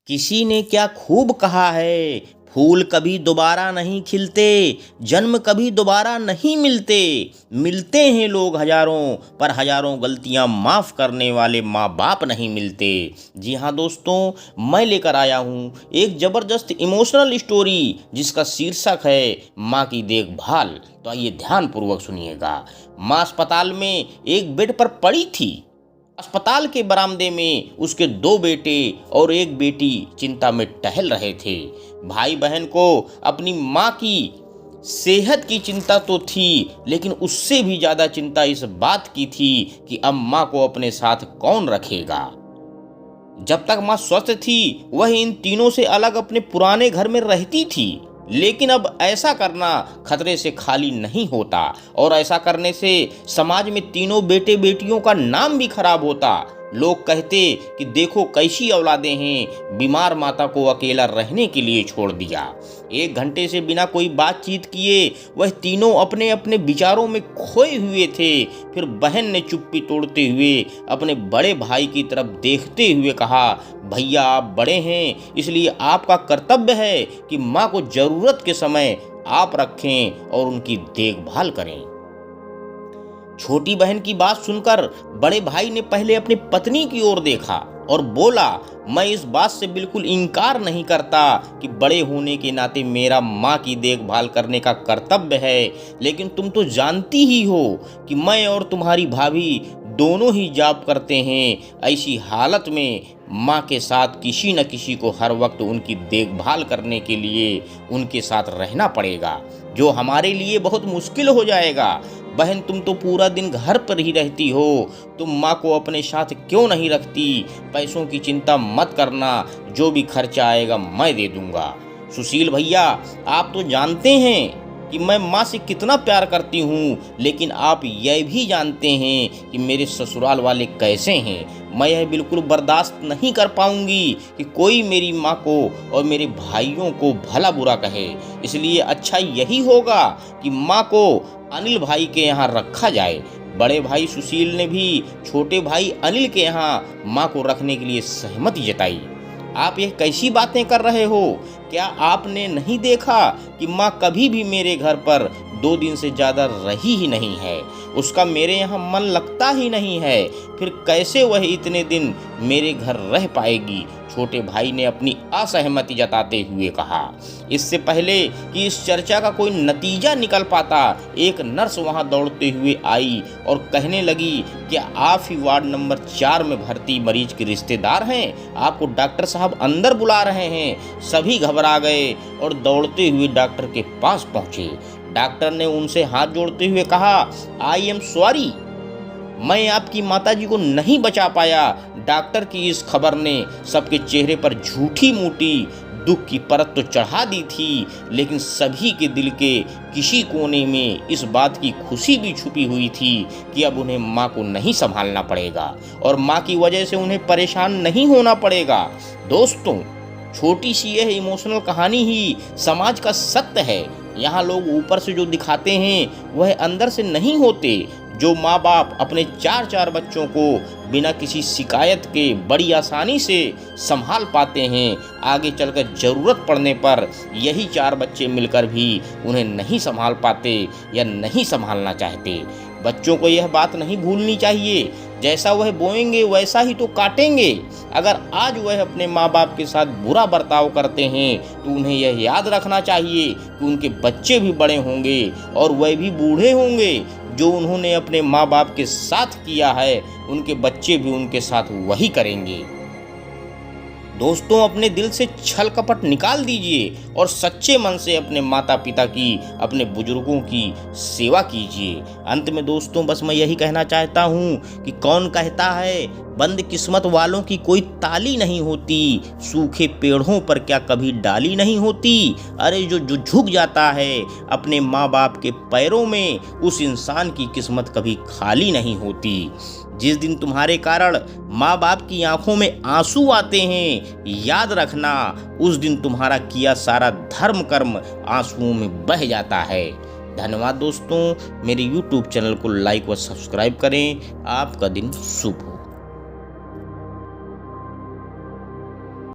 किसी ने क्या खूब कहा है, फूल कभी दोबारा नहीं खिलते, जन्म कभी दोबारा नहीं मिलते। मिलते हैं लोग हजारों, पर हजारों गलतियां माफ़ करने वाले माँ बाप नहीं मिलते। जी हाँ दोस्तों, मैं लेकर आया हूँ एक ज़बरदस्त इमोशनल स्टोरी जिसका शीर्षक है माँ की देखभाल। तो आइए ध्यानपूर्वक सुनिएगा। माँ अस्पताल में एक बेड पर पड़ी थी। अस्पताल के बरामदे में उसके 2 बेटे और 1 बेटी चिंता में टहल रहे थे। भाई बहन को अपनी माँ की सेहत की चिंता तो थी, लेकिन उससे भी ज़्यादा चिंता इस बात की थी कि अब माँ को अपने साथ कौन रखेगा। जब तक माँ स्वस्थ थी वह इन तीनों से अलग अपने पुराने घर में रहती थी, लेकिन अब ऐसा करना खतरे से खाली नहीं होता, और ऐसा करने से समाज में तीनों बेटे बेटियों का नाम भी खराब होता। लोग कहते कि देखो कैसी औलादें हैं, बीमार माता को अकेला रहने के लिए छोड़ दिया। 1 घंटे से बिना कोई बातचीत किए वह तीनों अपने अपने विचारों में खोए हुए थे। फिर बहन ने चुप्पी तोड़ते हुए अपने बड़े भाई की तरफ देखते हुए कहा, भैया आप बड़े हैं, इसलिए आपका कर्तव्य है कि माँ को जरूरत के समय आप रखें और उनकी देखभाल करें। छोटी बहन की बात सुनकर बड़े भाई ने पहले अपनी पत्नी की ओर देखा और बोला, मैं इस बात से बिल्कुल इनकार नहीं करता कि बड़े होने के नाते मेरा माँ की देखभाल करने का कर्तव्य है, लेकिन तुम तो जानती ही हो कि मैं और तुम्हारी भाभी दोनों ही जॉब करते हैं। ऐसी हालत में माँ के साथ किसी न किसी को हर वक्त उनकी देखभाल करने के लिए उनके साथ रहना पड़ेगा, जो हमारे लिए बहुत मुश्किल हो जाएगा। बहन तुम तो पूरा दिन घर पर ही रहती हो, तुम माँ को अपने साथ क्यों नहीं रखती? पैसों की चिंता मत करना, जो भी खर्चा आएगा मैं दे दूंगा। सुशील भैया आप तो जानते हैं कि मैं माँ से कितना प्यार करती हूँ, लेकिन आप यह भी जानते हैं कि मेरे ससुराल वाले कैसे हैं। मैं यह बिल्कुल बर्दाश्त नहीं कर पाऊंगी कि कोई मेरी माँ को और मेरे भाइयों को भला बुरा कहे। इसलिए अच्छा यही होगा कि माँ को अनिल भाई के यहाँ रखा जाए। बड़े भाई सुशील ने भी छोटे भाई अनिल के यहाँ माँ को रखने के लिए सहमति जताई। आप यह कैसी बातें कर रहे हो? क्या आपने नहीं देखा कि माँ कभी भी मेरे घर पर 2 दिन से ज़्यादा रही ही नहीं है? उसका मेरे यहाँ मन लगता ही नहीं है, फिर कैसे वह इतने दिन मेरे घर रह पाएगी? छोटे भाई ने अपनी असहमति जताते हुए कहा। इससे पहले कि इस चर्चा का कोई नतीजा निकल पाता, एक नर्स वहां दौड़ते हुए आई और कहने लगी, क्या आप ही वार्ड नंबर 4 में भर्ती मरीज के रिश्तेदार हैं? आपको डॉक्टर साहब अंदर बुला रहे हैं। सभी घबरा गए और दौड़ते हुए डॉक्टर के पास पहुंचे। डॉक्टर ने उनसे हाथ जोड़ते हुए कहा, आई एम सॉरी, मैं आपकी माताजी को नहीं बचा पाया। डॉक्टर की इस खबर ने सबके चेहरे पर झूठी मूठी दुख की परत तो चढ़ा दी थी, लेकिन सभी के दिल के किसी कोने में इस बात की खुशी भी छुपी हुई थी कि अब उन्हें माँ को नहीं संभालना पड़ेगा और माँ की वजह से उन्हें परेशान नहीं होना पड़ेगा। दोस्तों, छोटी सी यह इमोशनल कहानी ही समाज का सत्य है। यहाँ लोग ऊपर से जो दिखाते हैं वह अंदर से नहीं होते। जो माँ बाप अपने 4-4 बच्चों को बिना किसी शिकायत के बड़ी आसानी से संभाल पाते हैं, आगे चलकर ज़रूरत पड़ने पर यही 4 बच्चे मिलकर भी उन्हें नहीं संभाल पाते या नहीं संभालना चाहते। बच्चों को यह बात नहीं भूलनी चाहिए, जैसा वह बोएंगे वैसा ही तो काटेंगे। अगर आज वह अपने माँ बाप के साथ बुरा बर्ताव करते हैं तो उन्हें यह याद रखना चाहिए कि उनके बच्चे भी बड़े होंगे और वह भी बूढ़े होंगे। जो उन्होंने अपने माँ बाप के साथ किया है, उनके बच्चे भी उनके साथ वही करेंगे। दोस्तों, अपने दिल से छल कपट निकाल दीजिए और सच्चे मन से अपने माता पिता की, अपने बुजुर्गों की सेवा कीजिए। अंत में दोस्तों बस मैं यही कहना चाहता हूँ कि कौन कहता है बंद किस्मत वालों की कोई ताली नहीं होती, सूखे पेड़ों पर क्या कभी डाली नहीं होती। अरे जो झुक जाता है अपने माँ बाप के पैरों में, उस इंसान की किस्मत कभी खाली नहीं होती। जिस दिन तुम्हारे कारण माँ बाप की आंखों में आंसू आते हैं, याद रखना उस दिन तुम्हारा किया सारा धर्म कर्म आंसुओं में बह जाता है। धन्यवाद दोस्तों, मेरे YouTube चैनल को लाइक व सब्सक्राइब करें। आपका दिन शुभ हो।